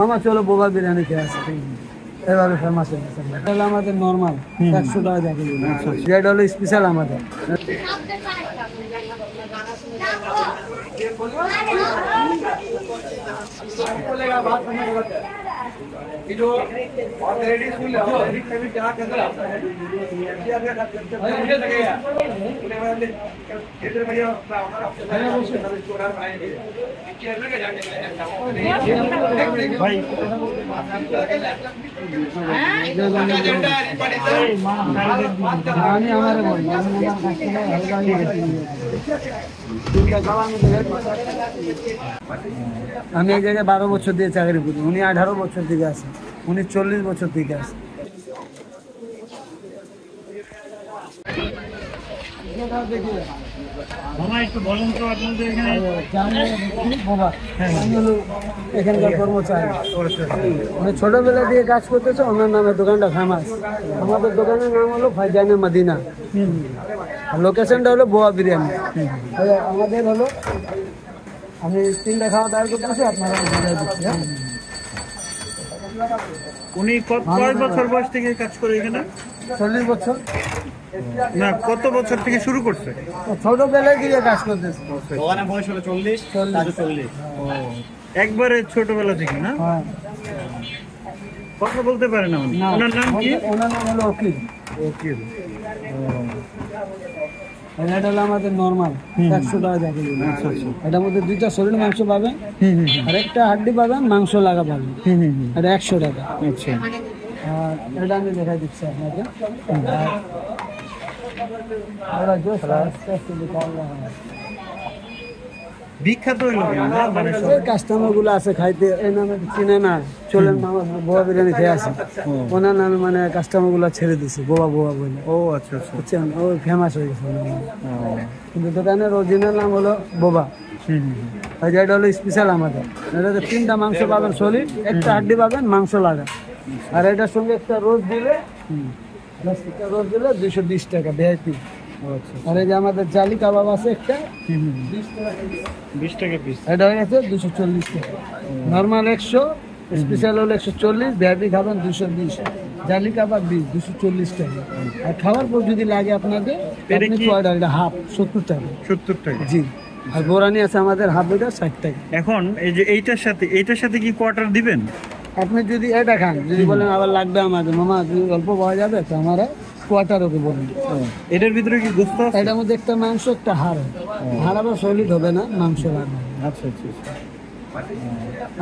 মামা চলো বোবা বিরিয়ানি খেয়ে আসি, এভাবে ফেমাস হয়ে গেছে। এটা হলো আমাদের নর্মাল 100 টাকা দেখে, যেটা হলো স্পেশাল আমাদের। ভাই আমি এই জায়গায় 12 বছর দিয়ে চাকরি করি, উনি 18 বছর থেকে আছে, উনি 40 বছর থেকে আছে। এখানকার কর্মচারী মানে ছোটবেলা দিয়ে কাজ করতেছে, ওনার নামে দোকানটা ফেমাস। আমাদের দোকানের নাম হলো ভাইজানে মদিনা, লোকেশনটা হলো বোয়া বিরিয়ানি। আমাদের হলো আমি 3টা খাওয়া দাওয়া করতেছি, আপনারা দিচ্ছি। উনি কয় বছর বয়স থেকে কাজ করে এখানে? 40 বছর। না, কত বছর থেকে শুরু করছে? ছোটবেলায় গিয়ে কাজ করতেছে। ওখানে বয়স হলো 40। একবারে ছোটবেলা থেকে না? হ্যাঁ। কথা বলতে পারে না উনি? ওনার নাম কি? ওনার নাম হলো অকিল। ওকিল। এটা হলো আমাদের নর্মাল 100 টাকা দেখে। এটার মধ্যে 2টা শরীর মাংস পাবেন, আর একটা হাড্ডি পাবেন, মাংস লাগা পাবেন। এটা 100 টাকা। আচ্ছা, আর এটা আমি দেখাই দিচ্ছি আপনাকে। বিখ্যাত কাস্টমার গুলো আছে খাইতে, এই নামে চিনে না, চলেন মামা বোবা বিরিয়ানি খেয়ে আসে, ওনার নামে মানে কাস্টমার গুলো ছেড়ে দিছে বোবা বোবা বলে। ও আচ্ছা, বুঝছেন, ও ফেমাস হয়ে গেছে। কিন্তু দোকানের অরিজিনাল নাম হলো বোবা। এটা হলো স্পেশাল আমাদের। এটাতে 3টা মাংস পাবেন সলিড, একটা হাড্ডি পাবেন, মাংস লাগা। আর এটার সঙ্গে একটা রোজ দিলে 220 টাকা ভিআইপি। আর এই যে আমাদের জালি কাবাব আছে একটা, 20 টাকা পিস। এটা হয়ে গেছে 240 টাকা। নর্মাল 100, স্পেশাল হলো 140, ভিআইপি খাবেন 220, জালি কাবাব 240 টাকা। আর খাওয়ার পর যদি লাগে আপনাদের এটা হাফ 70 টাকা। 70 টাকা, জি। আর বোরানি আছে আমাদের হাফ, এটা 60 টাকা। এখন এই যে এইটার সাথে কি কোয়ার্টার দিবেন? আপনি যদি এটা খান, যদি বলেন আবার লাগবে আমাদের মামা যদি অল্প পাওয়া যাবে, তো আমরা কোয়ার্টার ওকে বলুন। এটার ভিতরে কি গোস্ত আছে? এটার মধ্যে একটা মাংস, একটা হাড়। হাড় আবার সলিড হবে না, মাংস লাগবে। আচ্ছা আচ্ছা।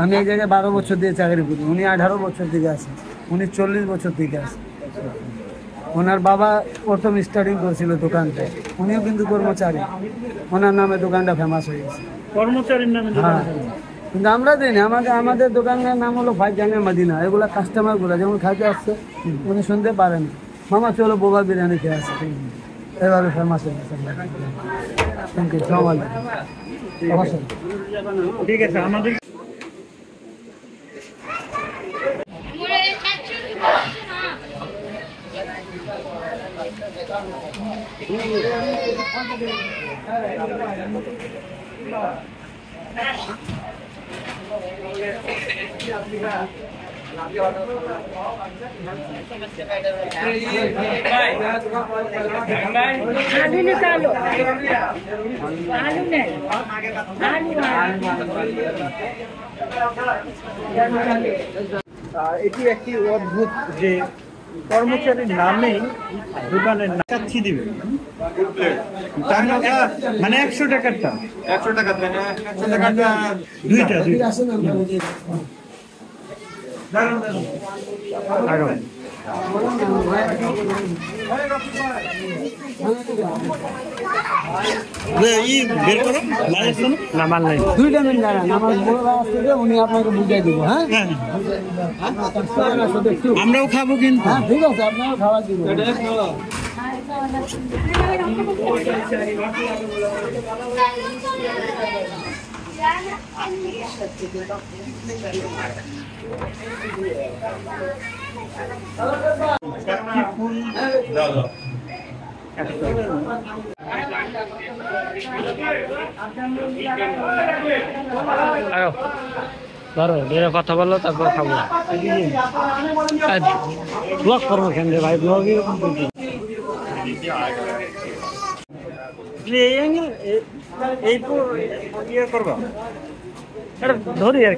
আমি এই জায়গায় 12 বছর দিয়ে চাকরি করি, উনি 18 বছর থেকে আছে, উনি 40 বছর থেকে আছে। ওনার বাবা প্রথম স্টার্টিং করেছিল দোকানটা, উনিও কিন্তু কর্মচারী, ওনার নামে দোকানটা ফেমাস হয়ে গেছে। কর্মচারীর নামে? হ্যাঁ, কিন্তু আমরা দিই না। আমাদের দোকানের নাম হলো ভাইজানে মদিনা। এগুলা কাস্টমার গুলা যেমন খাইতে আসছে, উনি শুনতে পারেন মামা চলো বোবা বিরিয়ানি খেয়ে আসে, এভাবে ফেমাস হয়ে গেছে। Thank you. ঠিক আছে। আমাদের এটি একটি অদ্ভুত যে কর্মচারীর নামে দোকানের চাচ্ছি দিবে, মানে 100 টাকারটা 100 টাকা 2টা বের করো। না, মাল নাই। 2টা মিনিট দাঁড়ান, আমার উনি আপনাকে বুঝাই দিব। হ্যাঁ, আমরাও খাবো কিন্তু। হ্যাঁ, ঠিক আছে, আপনারা খাওয়া দিব। আয়ো ধরো এরা কথা বলো তারপর খাবো ব্লগ করবো কেন রে ভাই ব্লগই এই অ্যাঙ্গেল এই ইয়ে করবা ধরি আর